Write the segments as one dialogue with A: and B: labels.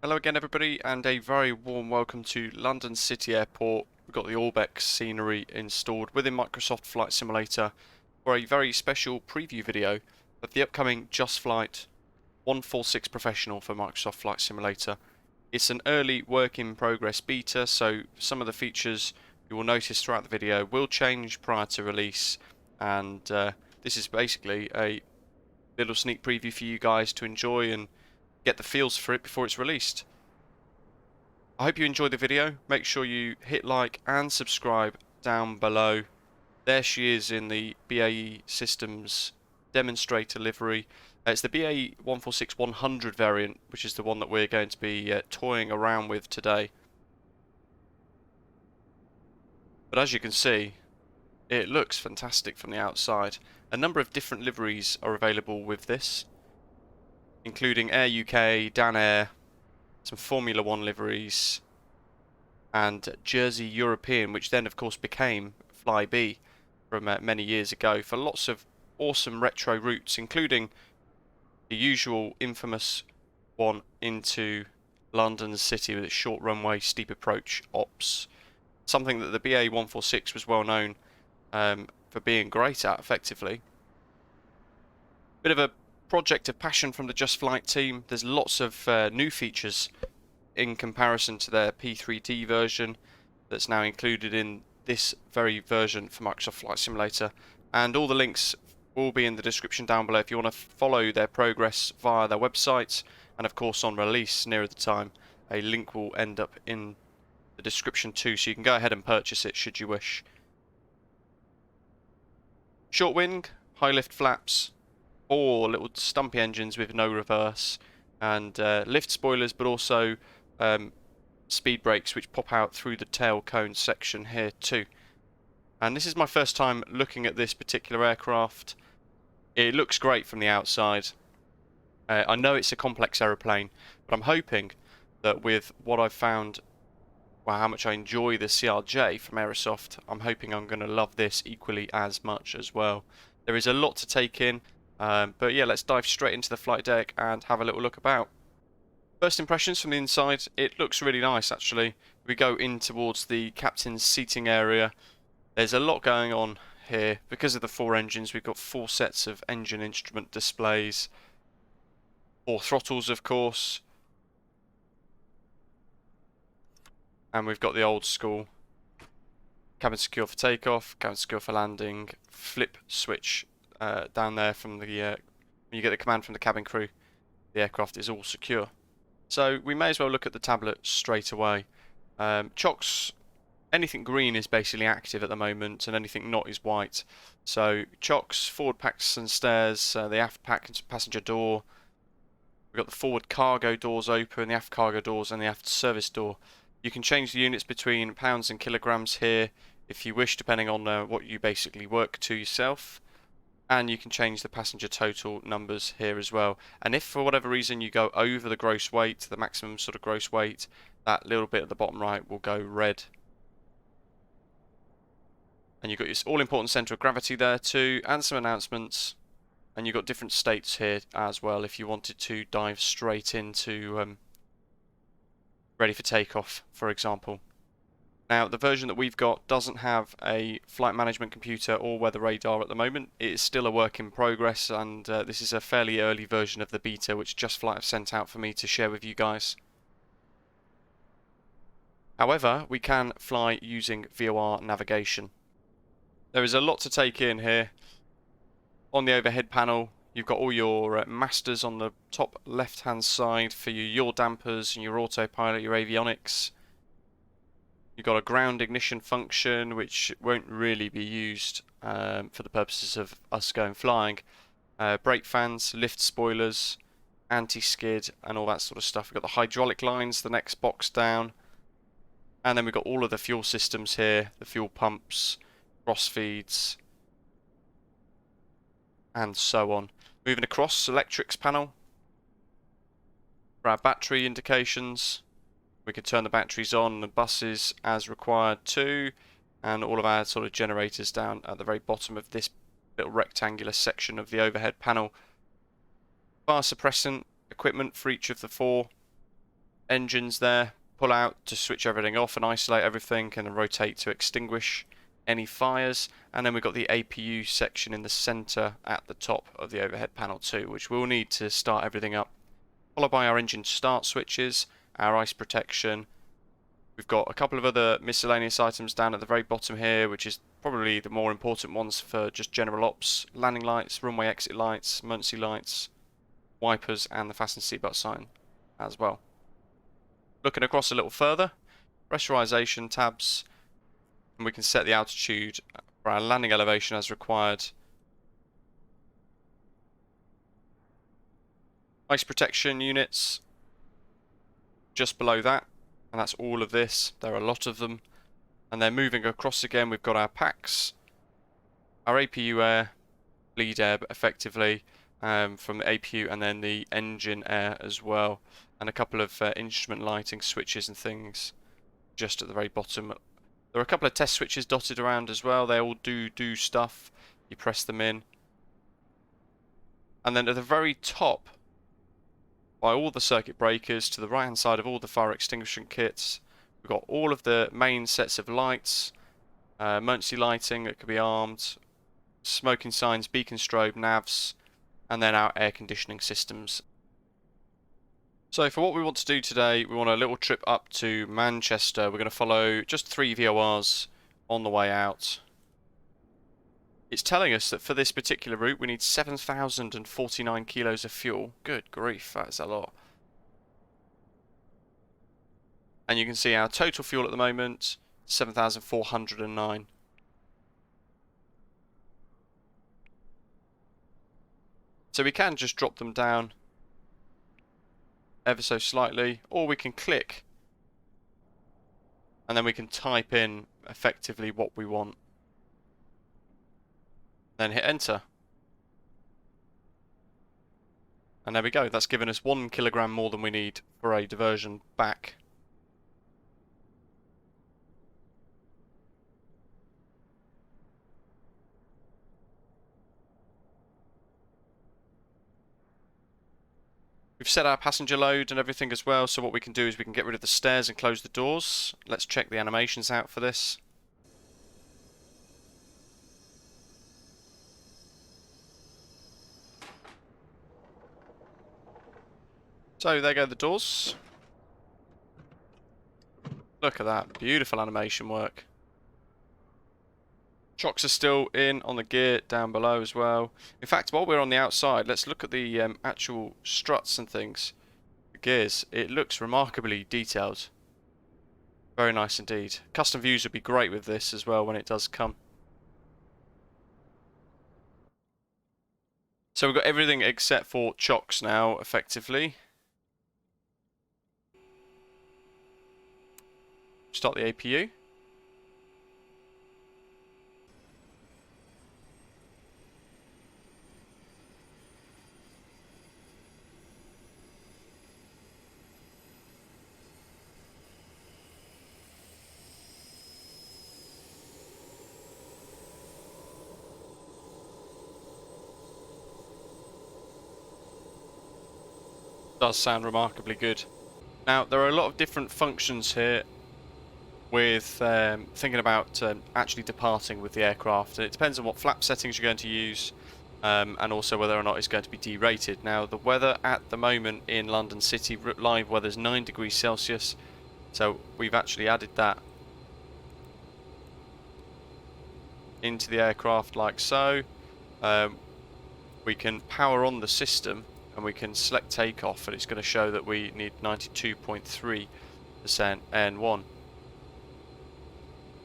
A: Hello again everybody, and a very warm welcome to London City Airport. We've got the Orbex scenery installed within Microsoft Flight Simulator for a very special preview video of the upcoming JustFlight 146 Professional for Microsoft Flight Simulator. It's an early work in progress beta, so some of the features you will notice throughout the video will change prior to release, and this is basically a little sneak preview for you guys to enjoy and get the feels for it before it's released. I hope you enjoyed the video. Make sure you hit like and subscribe down below. There she is in the BAE Systems demonstrator livery. It's the BAE 146-100 variant, which is the one that we're going to be toying around with today. But as you can see, it looks fantastic from the outside. A number of different liveries are available with this, including Air UK, Dan Air, some Formula 1 liveries, and Jersey European, which then of course became Flybe from many years ago, for lots of awesome retro routes, including the usual infamous one into London City with its short runway, steep approach ops. Something that the BA 146 was well known for being great at, effectively. Bit of a project of passion from the JustFlight team. There's lots of new features in comparison to their P3D version that's now included in this very version for Microsoft Flight Simulator, and all the links will be in the description down below if you want to follow their progress via their website, and of course on release nearer the time a link will end up in the description too, so you can go ahead and purchase it should you wish. Short wing, high lift flaps, 4 little stumpy engines with no reverse, and lift spoilers, but also speed brakes which pop out through the tail cone section here too. And this is my first time looking at this particular aircraft. It looks great from the outside. I know it's a complex aeroplane, but I'm hoping that with what I've found, well, how much I enjoy the CRJ from Aerosoft, I'm hoping I'm going to love this equally as much as well. There is a lot to take in. But yeah, let's dive straight into the flight deck and have a little look about. First impressions from the inside, it looks really nice actually. We go in towards the captain's seating area. There's a lot going on here. Because of the 4 engines, we've got 4 sets of engine instrument displays, 4 throttles of course, and we've got the old school cabin secure for takeoff, cabin secure for landing, flip switch down there from the when you get the command from the cabin crew. The aircraft is all secure, so we may as well look at the tablet straight away. Chocks, anything green is basically active at the moment, and anything not is white. So chocks, forward packs and stairs, the aft pack and passenger door. We've got the forward cargo doors open, the aft cargo doors, and the aft service door. You can change the units between pounds and kilograms here if you wish, depending on what you basically work to yourself. And you can change the passenger total numbers here as well. And if for whatever reason you go over the gross weight, the maximum sort of gross weight, that little bit at the bottom right will go red. And you've got your all-important centre of gravity there too, and some announcements. And you've got different states here as well if you wanted to dive straight into ready for takeoff, for example. Now, the version that we've got doesn't have a flight management computer or weather radar at the moment. It is still a work in progress, and this is a fairly early version of the beta which JustFlight have sent out for me to share with you guys. However, we can fly using VOR navigation. There is a lot to take in here. On the overhead panel, you've got all your masters on the top left-hand side for your yaw dampers and your autopilot, your avionics. You've got a ground ignition function which won't really be used for the purposes of us going flying. Brake fans, lift spoilers, anti-skid and all that sort of stuff. We've got the hydraulic lines, the next box down. And then we've got all of the fuel systems here, the fuel pumps, cross feeds, and so on. Moving across, electrics panel for our battery indications. We can turn the batteries on the buses as required too, and all of our sort of generators down at the very bottom of this little rectangular section of the overhead panel. Fire suppressant equipment for each of the 4 engines there. Pull out to switch everything off and isolate everything, and then rotate to extinguish any fires. And then we've got the APU section in the center at the top of the overhead panel too, which we'll need to start everything up. Followed by our engine start switches, our ice protection. We've got a couple of other miscellaneous items down at the very bottom here, which is probably the more important ones for just general ops. Landing lights, runway exit lights, emergency lights, wipers, and the fasten seatbelt sign as well. Looking across a little further, pressurization tabs, and we can set the altitude for our landing elevation as required. Ice protection units just below that, and that's all of this. There are a lot of them, and then moving across again, we've got our packs, our APU air, bleed air effectively from the APU, and then the engine air as well, and a couple of instrument lighting switches and things just at the very bottom. There are a couple of test switches dotted around as well. They all do stuff. You press them in, and then at the very top, by all the circuit breakers to the right hand side of all the fire extinguishing kits, we've got all of the main sets of lights, emergency lighting that could be armed, smoking signs, beacon strobe, navs, and then our air conditioning systems. So for what we want to do today, we want a little trip up to Manchester. We're going to follow just 3 VORs on the way out. It's telling us that for this particular route we need 7,049 kilos of fuel. Good grief, that is a lot. And you can see our total fuel at the moment, 7,409. So we can just drop them down ever so slightly, or we can click and then we can type in effectively what we want. Then hit enter. And there we go, that's given us 1 kilogram more than we need for a diversion back. We've set our passenger load and everything as well, so what we can do is we can get rid of the stairs and close the doors. Let's check the animations out for this. So there go the doors. Look at that, beautiful animation work. Shocks are still in on the gear down below as well. In fact, while we're on the outside, let's look at the actual struts and things. The gears, it looks remarkably detailed. Very nice indeed. Custom views would be great with this as well when it does come. So we've got everything except for chocks now, effectively. Start the APU. Does sound remarkably good. Now there are a lot of different functions here with thinking about actually departing with the aircraft, and it depends on what flap settings you're going to use and also whether or not it's going to be derated. Now the weather at the moment in London City, live weather is 9 degrees Celsius, so we've actually added that into the aircraft like so. We can power on the system and we can select takeoff, and it's going to show that we need 92.3% N1.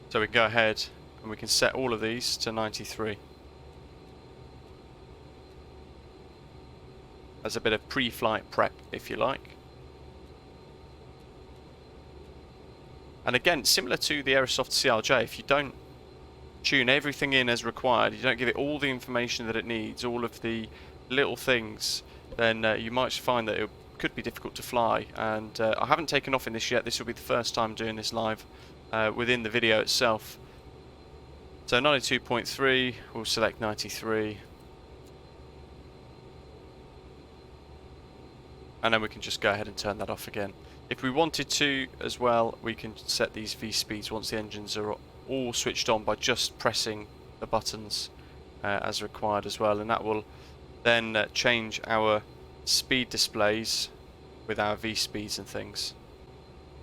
A: So we can go ahead and we can set all of these to 93. As a bit of pre-flight prep, if you like. And again, similar to the Aerosoft CRJ, if you don't tune everything in as required, you don't give it all the information that it needs, all of the little things, then you might find that it could be difficult to fly. And I haven't taken off in this yet. This will be the first time doing this live within the video itself. So 92.3, we'll select 93. And then we can just go ahead and turn that off again. If we wanted to as well, we can set these V speeds once the engines are all switched on by just pressing the buttons as required as well, and that will then change our speed displays with our V speeds and things.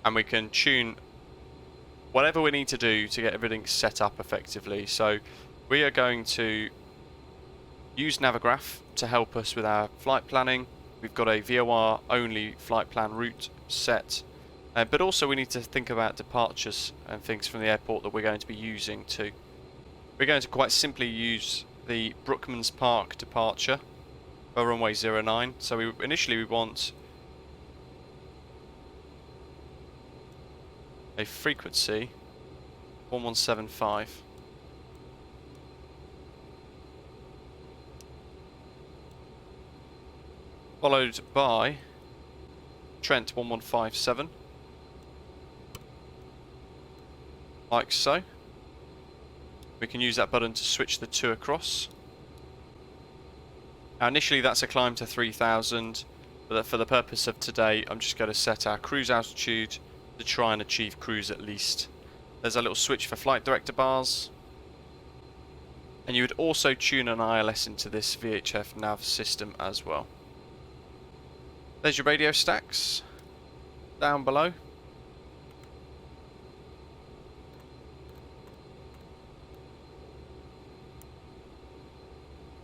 A: And we can tune whatever we need to do to get everything set up effectively. So we are going to use Navigraph to help us with our flight planning. We've got a VOR only flight plan route set, but also we need to think about departures and things from the airport that we're going to be using too. We're going to quite simply use the Brookmans Park departure for runway 09. So initially we want a frequency 1175. Followed by Trent 1157, like so. We can use that button to switch the two across. Now initially that's a climb to 3000, but for the purpose of today I'm just going to set our cruise altitude to try and achieve cruise at least. There's a little switch for flight director bars, and you would also tune an ILS into this VHF nav system as well. There's your radio stacks down below.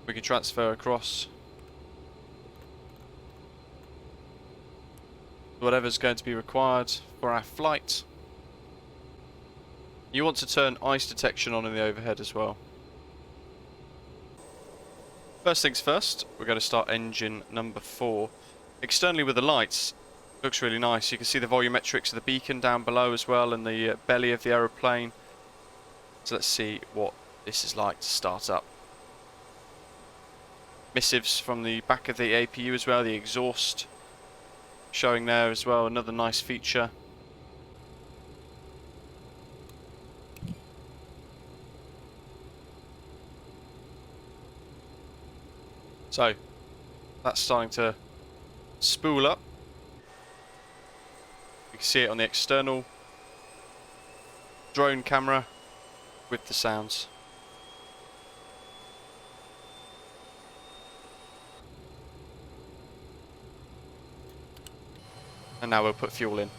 A: We can transfer across whatever's going to be required for our flight. You want to turn ice detection on in the overhead as well. First things first, we're going to start engine number 4. Externally with the lights, looks really nice. You can see the volumetrics of the beacon down below as well, and the belly of the aeroplane. So let's see what this is like to start up. Missives from the back of the APU as well, the exhaust showing there as well, another nice feature. So that's starting to spool up. You can see it on the external drone camera with the sounds. And now we'll put fuel in.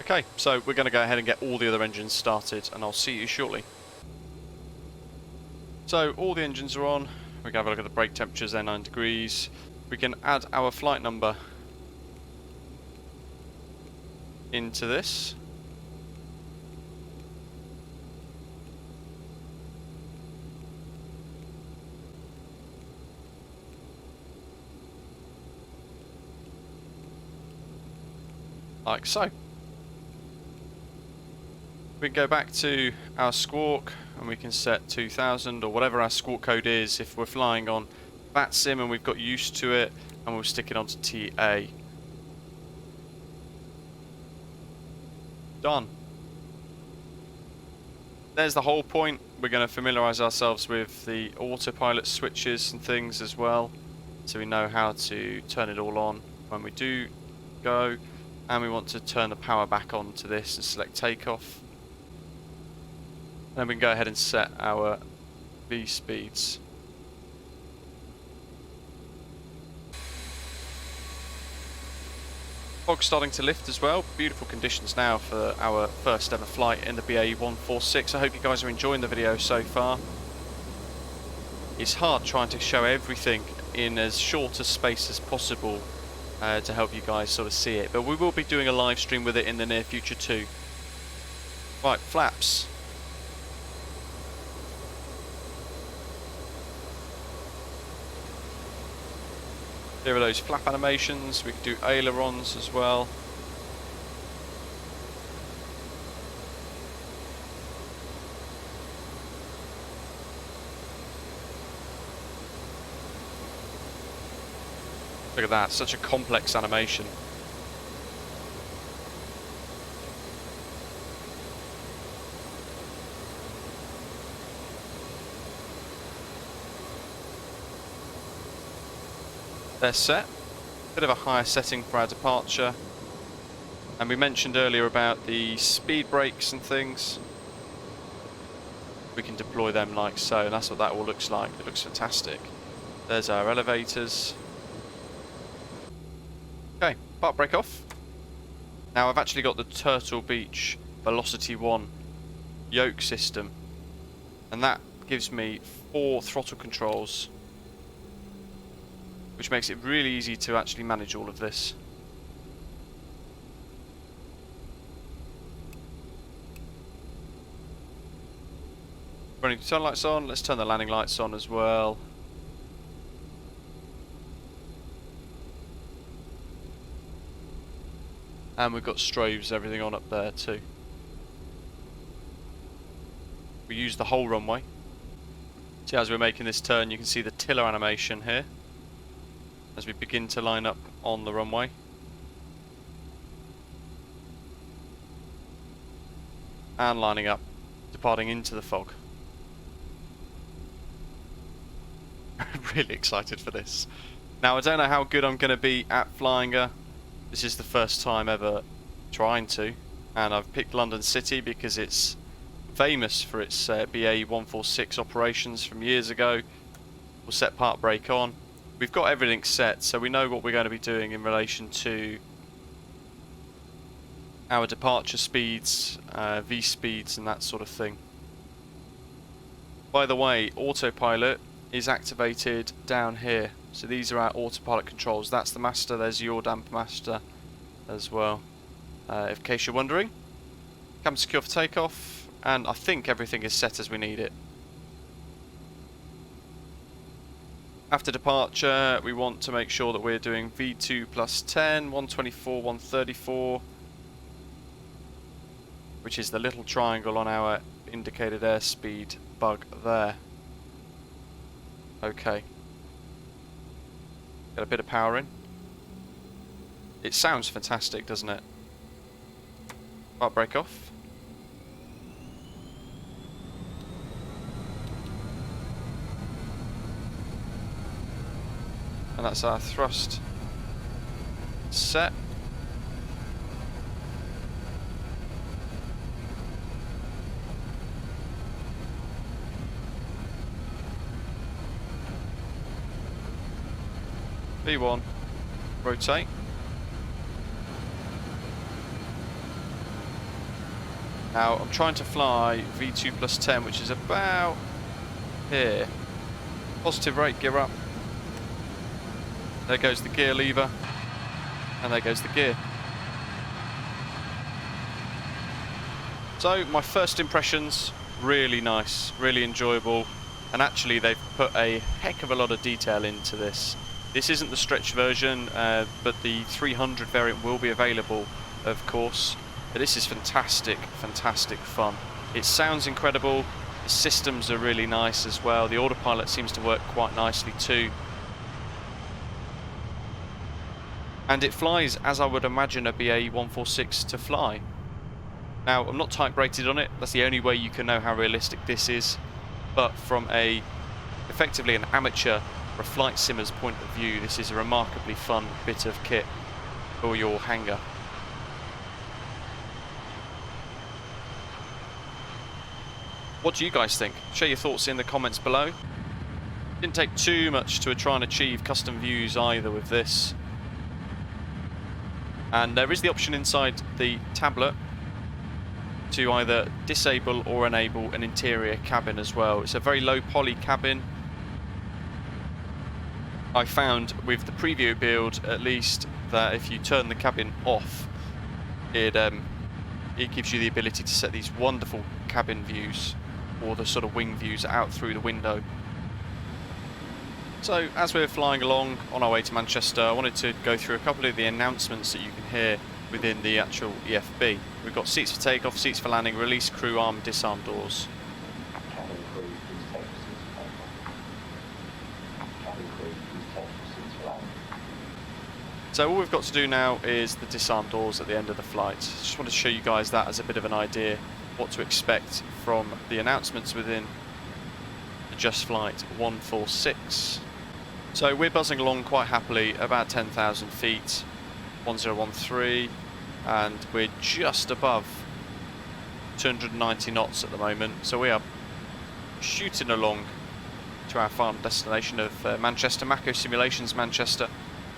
A: Okay, so we're going to go ahead and get all the other engines started, and I'll see you shortly. So all the engines are on. We can have a look at the brake temperatures, they're 9 degrees. We can add our flight number into this. Like so. We can go back to our squawk and we can set 2000 or whatever our squawk code is if we're flying on VATSIM and we've got used to it, and we'll stick it onto TA. Done. There's the whole point. We're going to familiarise ourselves with the autopilot switches and things as well, so we know how to turn it all on when we do go. And we want to turn the power back on to this and select takeoff. Then we can go ahead and set our V speeds. Fog's starting to lift as well. Beautiful conditions now for our first ever flight in the BAE 146. I hope you guys are enjoying the video so far. It's hard trying to show everything in as short a space as possible to help you guys sort of see it, but we will be doing a live stream with it in the near future too. Right, flaps. Here are those flap animations. We can do ailerons as well. Look at that, such a complex animation. They're set. Bit of a higher setting for our departure. And we mentioned earlier about the speed brakes and things. We can deploy them like so, and that's what that all looks like. It looks fantastic. There's our elevators. Okay, park brake off. Now I've actually got the Turtle Beach Velocity 1 yoke system, and that gives me 4 throttle controls, which makes it really easy to actually manage all of this. Running turn lights on, let's turn the landing lights on as well. And we've got strobes, everything on up there too. We use the whole runway. See, as we're making this turn, you can see the tiller animation here as we begin to line up on the runway. And lining up, departing into the fog. Really excited for this. Now I don't know how good I'm going to be at flying her. This is the first time ever trying to, and I've picked London City because it's famous for its BAE 146 operations from years ago. We'll set park brake on. We've got everything set, so we know what we're going to be doing in relation to our departure speeds, V speeds and that sort of thing. By the way, autopilot is activated down here. So these are our autopilot controls. That's the master, there's your damper master as well. In case you're wondering. Cabin secure for takeoff, and I think everything is set as we need it. After departure, we want to make sure that we're doing V2 plus 10, 124, 134, which is the little triangle on our indicated airspeed bug there. Okay. Get a bit of power in. It sounds fantastic, doesn't it? Park brake off. And that's our thrust set. V1, rotate. Now I'm trying to fly V2 plus 10, which is about here. Positive rate, gear up. There goes the gear lever, and there goes the gear. So my first impressions, really nice, really enjoyable, and actually they've put a heck of a lot of detail into this. This isn't the stretch version, but the 300 variant will be available, of course. But this is fantastic, fantastic fun. It sounds incredible, the systems are really nice as well, the autopilot seems to work quite nicely too. And it flies as I would imagine a BAE 146 to fly. Now, I'm not type rated on it, that's the only way you can know how realistic this is. But from effectively an amateur or a flight simmer's point of view, this is a remarkably fun bit of kit for your hangar. What do you guys think? Share your thoughts in the comments below. Didn't take too much to try and achieve custom views either with this. And there is the option inside the tablet to either disable or enable an interior cabin as well. It's a very low poly cabin. I found with the preview build at least that if you turn the cabin off, it gives you the ability to set these wonderful cabin views, or the sort of wing views out through the window. So as we're flying along on our way to Manchester, I wanted to go through a couple of the announcements that you can hear within the actual EFB. We've got seats for takeoff, seats for landing, release crew, arm, disarm doors.
B: Cabin crew, please take your seats for takeoff. Cabin crew, please take your seats for landing.
A: So all we've got to do now is the disarm doors at the end of the flight. Just wanted to show you guys that as a bit of an idea what to expect from the announcements within the JustFlight 146. So we're buzzing along quite happily, about 10,000 feet, 1013, and we're just above 290 knots at the moment. So we are shooting along to our final destination of Manchester, Mako Simulations Manchester.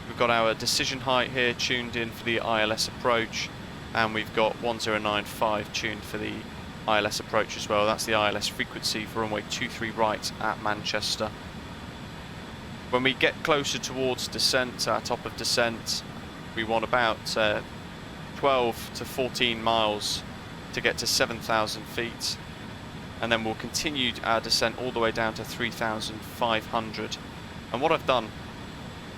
A: We've got our decision height here tuned in for the ILS approach, and we've got 1095 tuned for the ILS approach as well. That's the ILS frequency for runway 23 right at Manchester. When we get closer towards descent, our top of descent, we want about 12 to 14 miles to get to 7,000 feet, and then we'll continue our descent all the way down to 3,500. And what I've done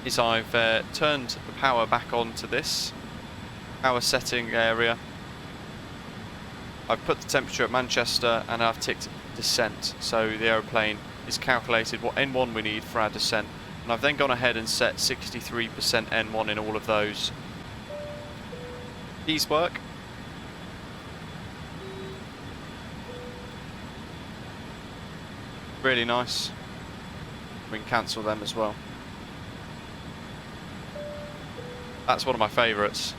A: is I've turned the power back on to this power setting area. I've put the temperature at Manchester and I've ticked descent, so the aeroplane is calculated what N1 we need for our descent, and I've then gone ahead and set 63% N1 in all of those. These work. Really nice. We can cancel them as well. That's one of my favourites,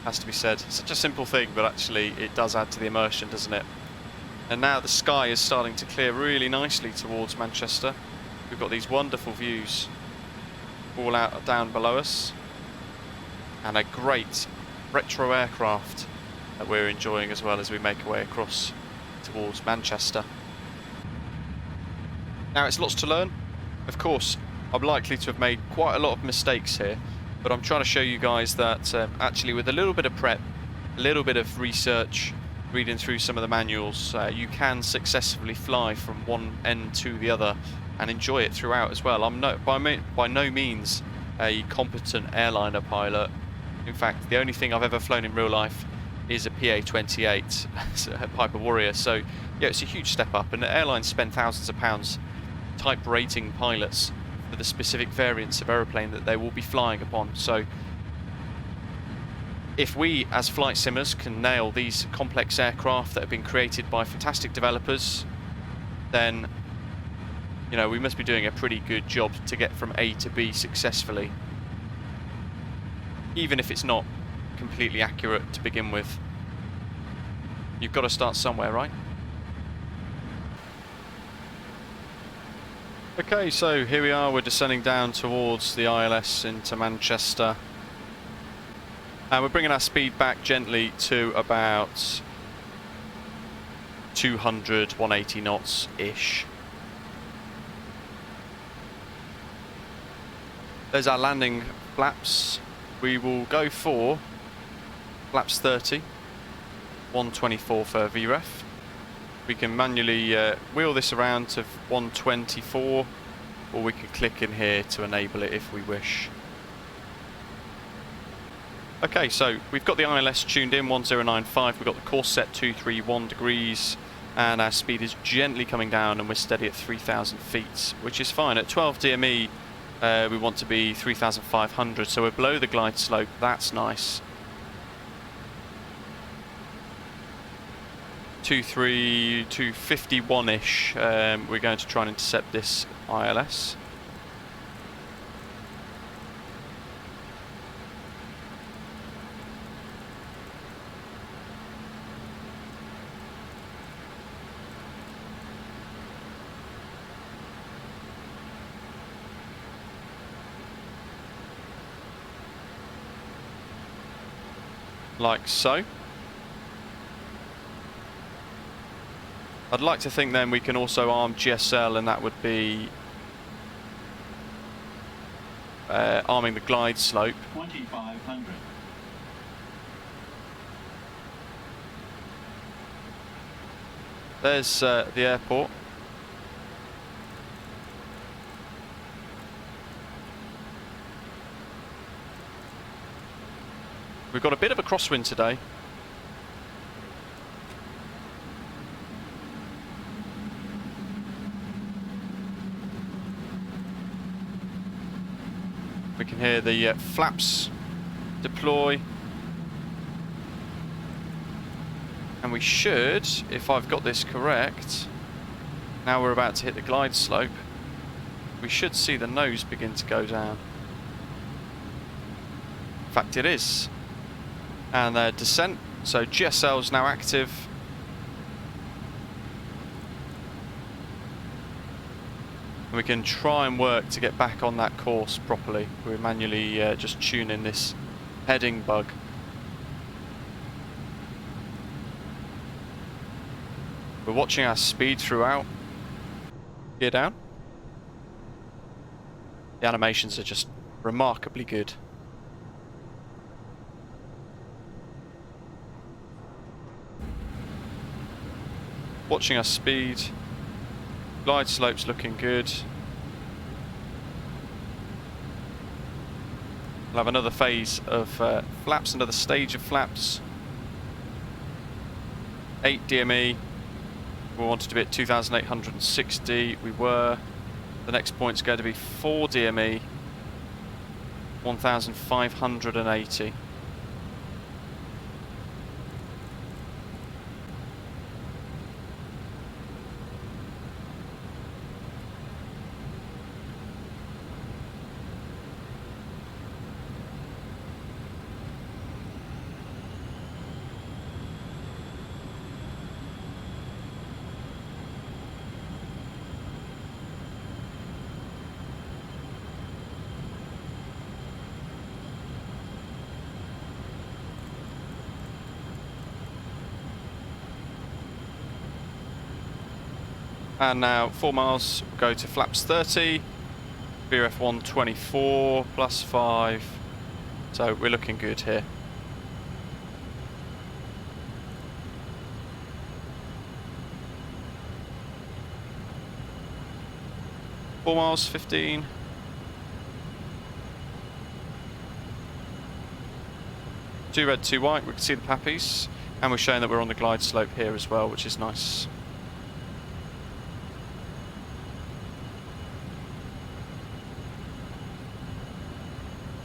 A: has to be said. Such a simple thing, but actually it does add to the immersion, doesn't it? And now the sky is starting to clear really nicely towards Manchester. We've got these wonderful views all out down below us, and a great retro aircraft that we're enjoying as well as we make our way across towards Manchester. Now it's lots to learn. Of course, I'm likely to have made quite a lot of mistakes here, but I'm trying to show you guys that actually with a little bit of prep, a little bit of research, reading through some of the manuals, you can successfully fly from one end to the other and enjoy it throughout as well. I'm by no means a competent airliner pilot. In fact, the only thing I've ever flown in real life is a PA-28, a Piper Warrior. So yeah, it's a huge step up, and the airlines spend thousands of pounds type rating pilots for the specific variants of aeroplane that they will be flying upon. So if we as flight simmers can nail these complex aircraft that have been created by fantastic developers, then you know we must be doing a pretty good job to get from A to B successfully, even if it's not completely accurate to begin with. You've got to start somewhere, right? Okay, so here we are, we're descending down towards the ILS into Manchester, and we're bringing our speed back gently to about 200, 180 knots-ish. There's our landing flaps. We will go for flaps 30, 124 for VREF. We can manually wheel this around to 124, or we can click in here to enable it if we wish. Okay, so we've got the ILS tuned in 1095, we've got the course set 231 degrees, and our speed is gently coming down, and we're steady at 3,000 feet, which is fine. At 12 DME, we want to be 3,500, so we're below the glide slope. That's nice. 251-ish, we're going to try and intercept this ILS. Like so. I'd like to think then we can also arm GSL, and that would be arming the glide slope.
C: 2,500.
A: There's the airport. We've got a bit of a crosswind today. We can hear the flaps deploy. And we should, if I've got this correct, now we're about to hit the glide slope, we should see the nose begin to go down. In fact, it is. And their descent, so GSL is now active. And we can try and work to get back on that course properly. We're manually just tuning this heading bug. We're watching our speed throughout. Gear down. The animations are just remarkably good. Watching our speed. Glide slope's looking good. We'll have another phase of flaps, another stage of flaps. 8 DME. We wanted to be at 2,860. We were. The next point's going to be 4 DME. 1,580. And now 4 miles, go to flaps 30, BRF 124, plus 5, so we're looking good here. Four miles, 15. Two red, two white, we can see the pappies, and we're showing that we're on the glide slope here as well, which is nice.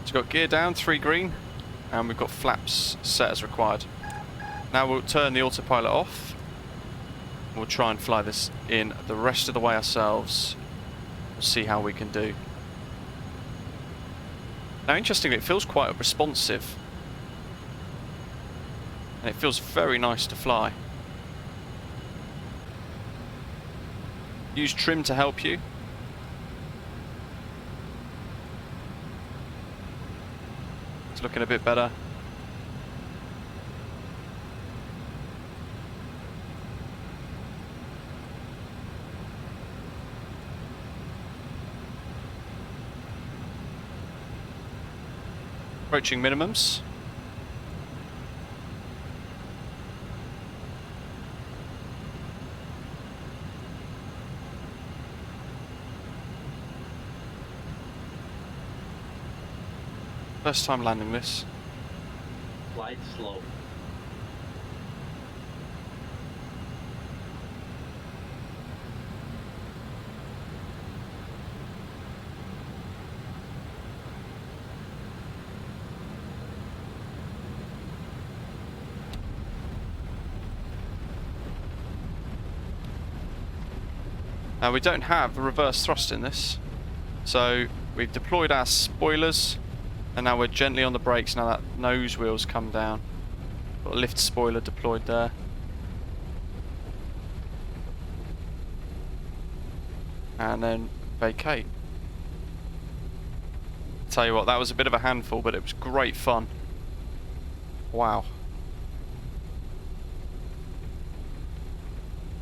A: We've got gear down, 3 green, and we've got flaps set as required. Now we'll turn the autopilot off. We'll try and fly this in the rest of the way ourselves. We'll see how we can do. Now interestingly, it feels quite responsive. And it feels very nice to fly. Use trim to help you. Looking a bit better. Approaching minimums. First time landing this.
B: Glide slope.
A: Now we don't have a reverse thrust in this, so we've deployed our spoilers. And now we're gently on the brakes. Now that nose wheel's come down. Got a lift spoiler deployed there. And then vacate. Tell you what, that was a bit of a handful, but it was great fun. Wow.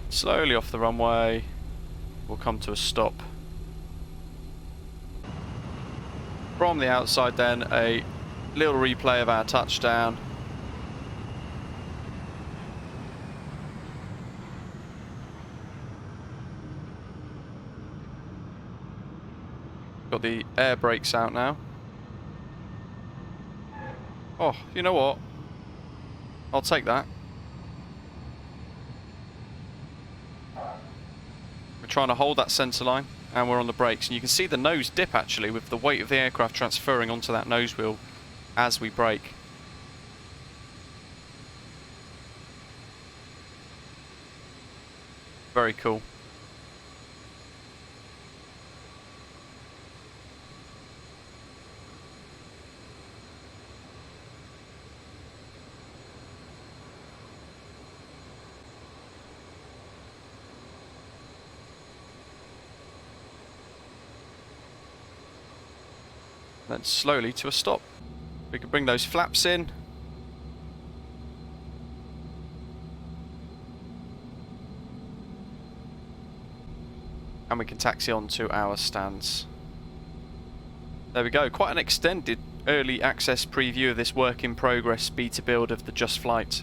A: Slowly off the runway. We'll come to a stop. From the outside then, a little replay of our touchdown. Got the air brakes out now. Oh, you know what? I'll take that. We're trying to hold that centre line, and we're on the brakes. And you can see the nose dip actually, with the weight of the aircraft transferring onto that nose wheel as we brake. Very cool. Then slowly to a stop. We can bring those flaps in. And we can taxi on to our stands. There we go, quite an extended early access preview of this work in progress beta build of the JustFlight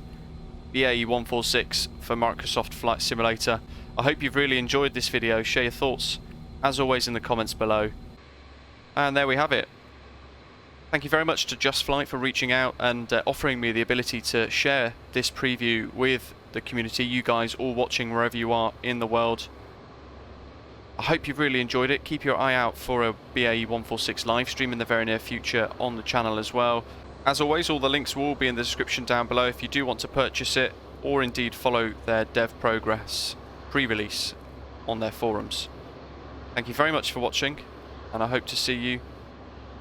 A: BAE 146 for Microsoft Flight Simulator. I hope you've really enjoyed this video. Share your thoughts as always in the comments below. And there we have it. Thank you very much to JustFlight for reaching out and offering me the ability to share this preview with the community, you guys all watching wherever you are in the world. I hope you've really enjoyed it. Keep your eye out for a BAE 146 live stream in the very near future on the channel as well. As always, all the links will be in the description down below if you do want to purchase it, or indeed follow their dev progress pre-release on their forums. Thank you very much for watching, and I hope to see you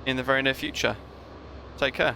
A: in the very near future. Take care.